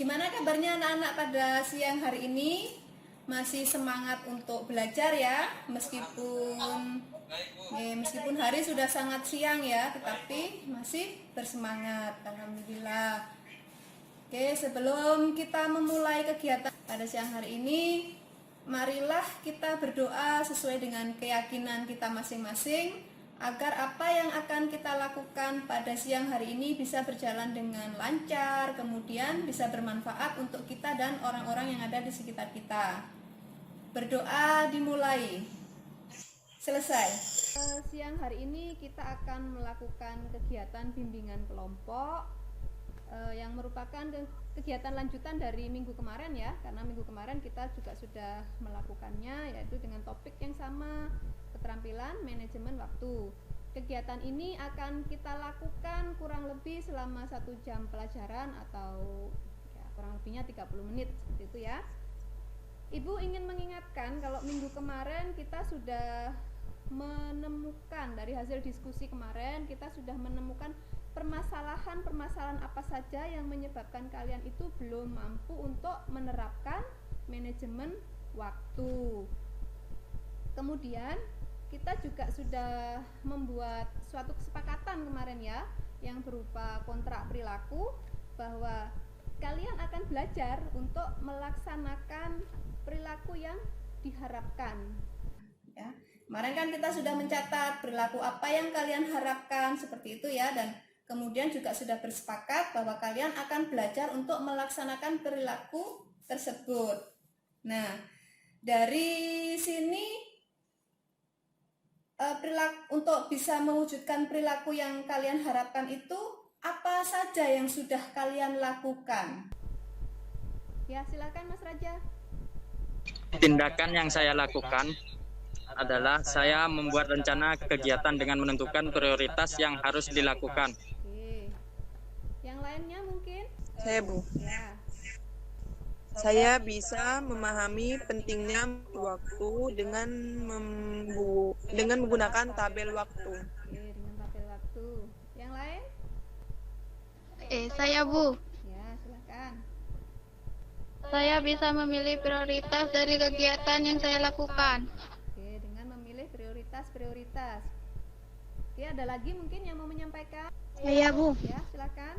Gimana kabarnya anak-anak pada siang hari ini? Masih semangat untuk belajar ya, meskipun hari sudah sangat siang ya, tetapi masih bersemangat. Alhamdulillah. Oke, sebelum kita memulai kegiatan pada siang hari ini, marilah kita berdoa sesuai dengan keyakinan kita masing-masing, agar apa yang akan kita lakukan pada siang hari ini bisa berjalan dengan lancar, kemudian bisa bermanfaat untuk kita dan orang-orang yang ada di sekitar kita. Berdoa dimulai. Selesai. Siang hari ini kita akan melakukan kegiatan bimbingan kelompok yang merupakan kegiatan lanjutan dari minggu kemarin ya, karena minggu kemarin kita juga sudah melakukannya, yaitu dengan topik yang sama, keterampilan manajemen waktu. Kegiatan ini akan kita lakukan kurang lebih selama 1 jam pelajaran atau ya, kurang lebihnya 30 menit seperti itu ya. Ibu ingin mengingatkan kalau minggu kemarin kita sudah menemukan, dari hasil diskusi kemarin kita sudah menemukan permasalahan apa saja yang menyebabkan kalian itu belum mampu untuk menerapkan manajemen waktu. Kemudian kita juga sudah membuat suatu kesepakatan kemarin ya, yang berupa kontrak perilaku, bahwa kalian akan belajar untuk melaksanakan perilaku yang diharapkan ya. Kemarin kan kita sudah mencatat perilaku apa yang kalian harapkan seperti itu ya, dan kemudian juga sudah bersepakat bahwa kalian akan belajar untuk melaksanakan perilaku tersebut. Nah, dari sini untuk bisa mewujudkan perilaku yang kalian harapkan itu, apa saja yang sudah kalian lakukan? Ya, silakan Mas Raja. Tindakan yang saya lakukan adalah saya membuat rencana kegiatan dengan menentukan prioritas yang harus dilakukan. Oke. Yang lainnya mungkin? Saya, Bu. Ya. Saya bisa memahami pentingnya waktu dengan menggunakan tabel waktu. Oke, dengan tabel waktu. Yang lain? Saya Bu. Ya, silakan. Saya bisa memilih prioritas dari kegiatan yang saya lakukan. Oke, dengan memilih prioritas. Oke, ada lagi mungkin yang mau menyampaikan? Saya Bu. Ya, silakan.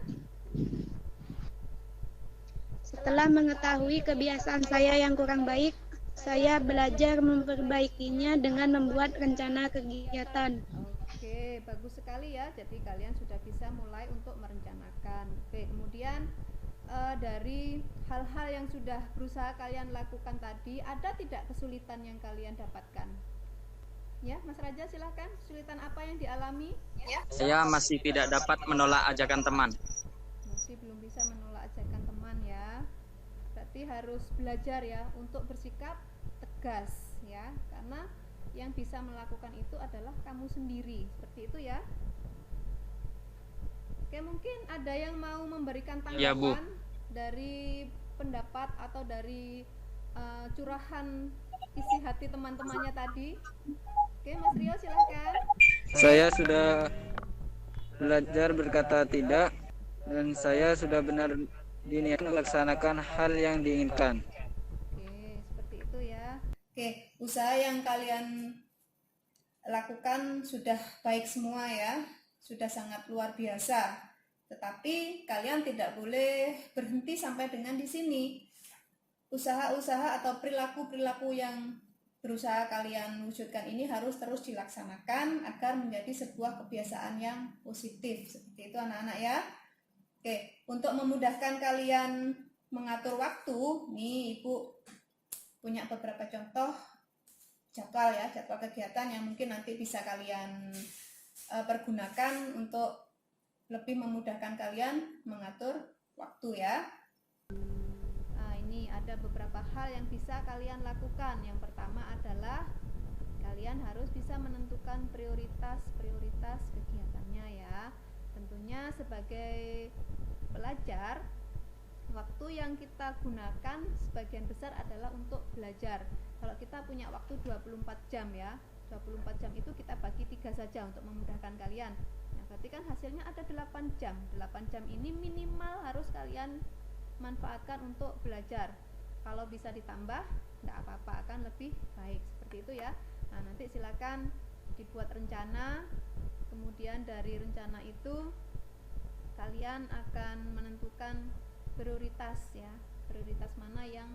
Setelah mengetahui kebiasaan saya yang kurang baik, saya belajar memperbaikinya dengan membuat rencana kegiatan. Oke, bagus sekali ya. Jadi kalian sudah bisa mulai untuk merencanakan. Oke, kemudian dari hal-hal yang sudah berusaha kalian lakukan tadi, ada tidak kesulitan yang kalian dapatkan? Ya, Mas Raja silahkan. Kesulitan apa yang dialami? Saya masih tidak dapat menolak ajakan teman. Masih belum bisa menolak ajakan teman ya. Berarti harus belajar ya untuk bersikap tegas ya, karena yang bisa melakukan itu adalah kamu sendiri. Seperti itu ya. Oke, mungkin ada yang mau memberikan tanggapan Ya, Bu. dari pendapat atau dari curahan isi hati teman-temannya tadi. Oke, Mas Rio silakan. Saya sudah belajar berkata tidak, dan saya sudah benar diniatkan melaksanakan hal yang diinginkan. Oke, seperti itu ya. Oke, usaha yang kalian lakukan sudah baik semua ya, sudah sangat luar biasa. Tetapi kalian tidak boleh berhenti sampai dengan di sini. Usaha-usaha atau perilaku-perilaku yang berusaha kalian wujudkan ini harus terus dilaksanakan agar menjadi sebuah kebiasaan yang positif. Seperti itu anak-anak ya. Oke, untuk memudahkan kalian mengatur waktu, nih Ibu punya beberapa contoh jadwal ya, jadwal kegiatan yang mungkin nanti bisa kalian pergunakan untuk lebih memudahkan kalian mengatur waktu ya. Nah, ini ada beberapa hal yang bisa kalian lakukan. Yang pertama adalah kalian harus bisa menentukan prioritas kegiatannya ya. Tentunya sebagai pelajar, waktu yang kita gunakan sebagian besar adalah untuk belajar. Kalau kita punya waktu 24 jam ya, 24 jam itu kita bagi 3 saja untuk memudahkan kalian. Nah, berarti kan hasilnya ada 8 jam. 8 jam ini minimal harus kalian manfaatkan untuk belajar. Kalau bisa ditambah, tidak apa-apa, akan lebih baik. Seperti itu ya. Nah, nanti silakan dibuat rencana. Kemudian dari rencana itu kalian akan menentukan prioritas ya. Prioritas mana yang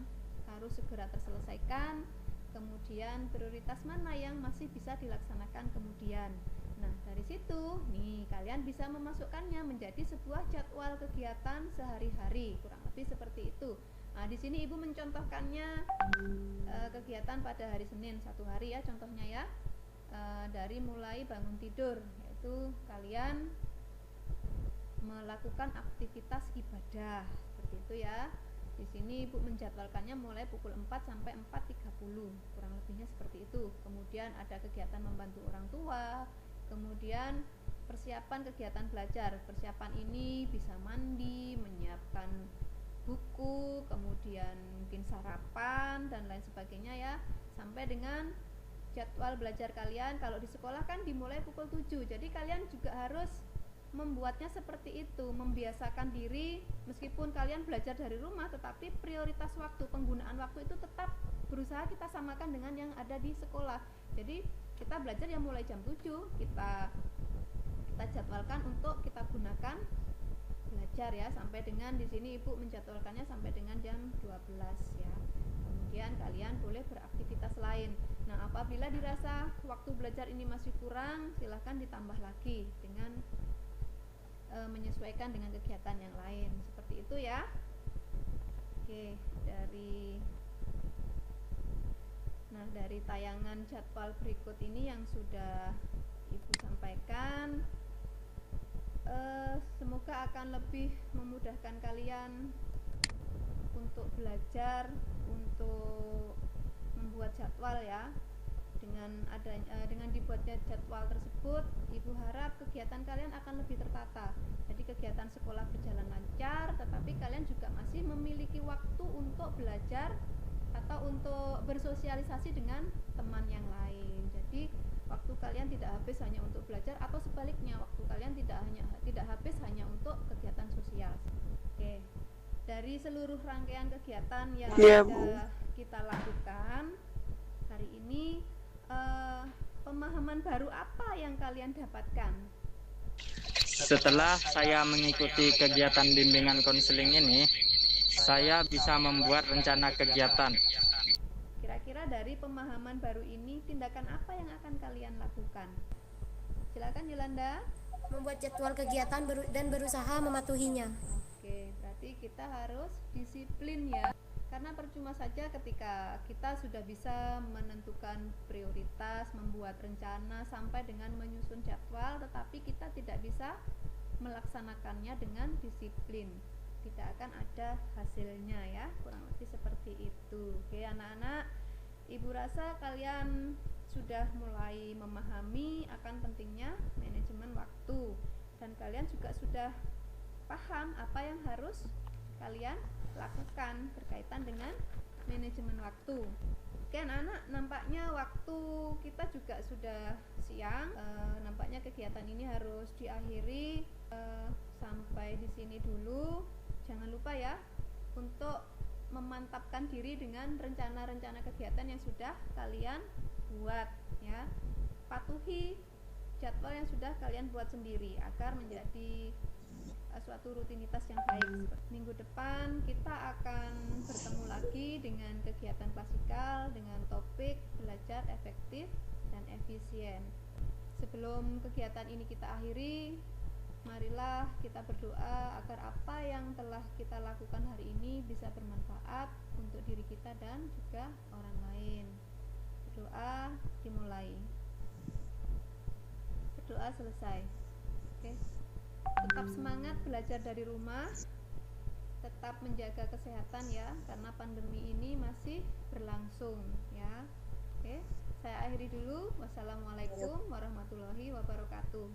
harus segera terselesaikan, kemudian prioritas mana yang masih bisa dilaksanakan kemudian. Nah, dari situ nih kalian bisa memasukkannya menjadi sebuah jadwal kegiatan sehari-hari, kurang lebih seperti itu. Nah, di sini Ibu mencontohkannya kegiatan pada hari Senin satu hari ya, contohnya ya, dari mulai bangun tidur, yaitu kalian melakukan aktivitas ibadah, seperti itu ya. Di sini Ibu menjadwalkannya mulai pukul 4 sampai 4.30, kurang lebihnya seperti itu. Kemudian ada kegiatan membantu orang tua, kemudian persiapan kegiatan belajar. Persiapan ini bisa mandi, menyiapkan buku, kemudian mungkin sarapan dan lain sebagainya ya, sampai dengan jadwal belajar kalian. Kalau di sekolah kan dimulai pukul 7, jadi kalian juga harus membuatnya seperti itu, membiasakan diri. Meskipun kalian belajar dari rumah, tetapi prioritas waktu, penggunaan waktu itu tetap berusaha kita samakan dengan yang ada di sekolah. Jadi kita belajar yang mulai jam 7, kita jadwalkan untuk kita gunakan belajar ya, sampai dengan di sini Ibu menjadwalkannya sampai dengan jam 12 ya. Kemudian kalian boleh beraktivitas lain. Nah, apabila dirasa waktu belajar ini masih kurang, silahkan ditambah lagi dengan menyesuaikan dengan kegiatan yang lain, seperti itu ya. Oke, dari tayangan jadwal berikut ini yang sudah Ibu sampaikan, semoga akan lebih memudahkan kalian untuk belajar, untuk membuat jadwal ya. Dengan dibuatnya jadwal tersebut, Ibu harap kegiatan kalian akan lebih tertata. Jadi kegiatan sekolah berjalan lancar, tetapi kalian juga masih memiliki waktu untuk belajar atau untuk bersosialisasi dengan teman yang lain. Jadi waktu kalian tidak habis hanya untuk belajar, atau sebaliknya, waktu kalian tidak habis hanya untuk kegiatan sosial. Oke. Dari seluruh rangkaian kegiatan yang sudah kita lakukan hari ini, pemahaman baru apa yang kalian dapatkan? Setelah saya mengikuti kegiatan bimbingan konseling ini, saya bisa membuat rencana kegiatan. Kira-kira dari pemahaman baru ini, tindakan apa yang akan kalian lakukan? Silakan Yolanda. Membuat jadwal kegiatan dan berusaha mematuhinya. Oke, berarti kita harus disiplin ya. Karena percuma saja ketika kita sudah bisa menentukan prioritas, membuat rencana sampai dengan menyusun jadwal, tetapi kita tidak bisa melaksanakannya dengan disiplin, tidak akan ada hasilnya ya, kurang lebih seperti itu. Oke anak-anak, Ibu rasa kalian sudah mulai memahami akan pentingnya manajemen waktu, dan kalian juga sudah paham apa yang harus kalian lakukan berkaitan dengan manajemen waktu. Oke anak-anak, nampaknya waktu kita juga sudah siang. Nampaknya kegiatan ini harus diakhiri. Sampai di sini dulu. Jangan lupa ya untuk memantapkan diri dengan rencana-rencana kegiatan yang sudah kalian buat ya. Patuhi jadwal yang sudah kalian buat sendiri agar menjadi suatu rutinitas yang baik. Minggu depan kita akan bertemu lagi dengan kegiatan klasikal dengan topik belajar efektif dan efisien. Sebelum kegiatan ini kita akhiri, marilah kita berdoa agar apa yang telah kita lakukan hari ini bisa bermanfaat untuk diri kita dan juga orang lain. Berdoa dimulai. Berdoa selesai. Oke. Tetap semangat belajar dari rumah, tetap menjaga kesehatan ya, karena pandemi ini masih berlangsung ya. Oke, saya akhiri dulu. Wassalamualaikum warahmatullahi wabarakatuh.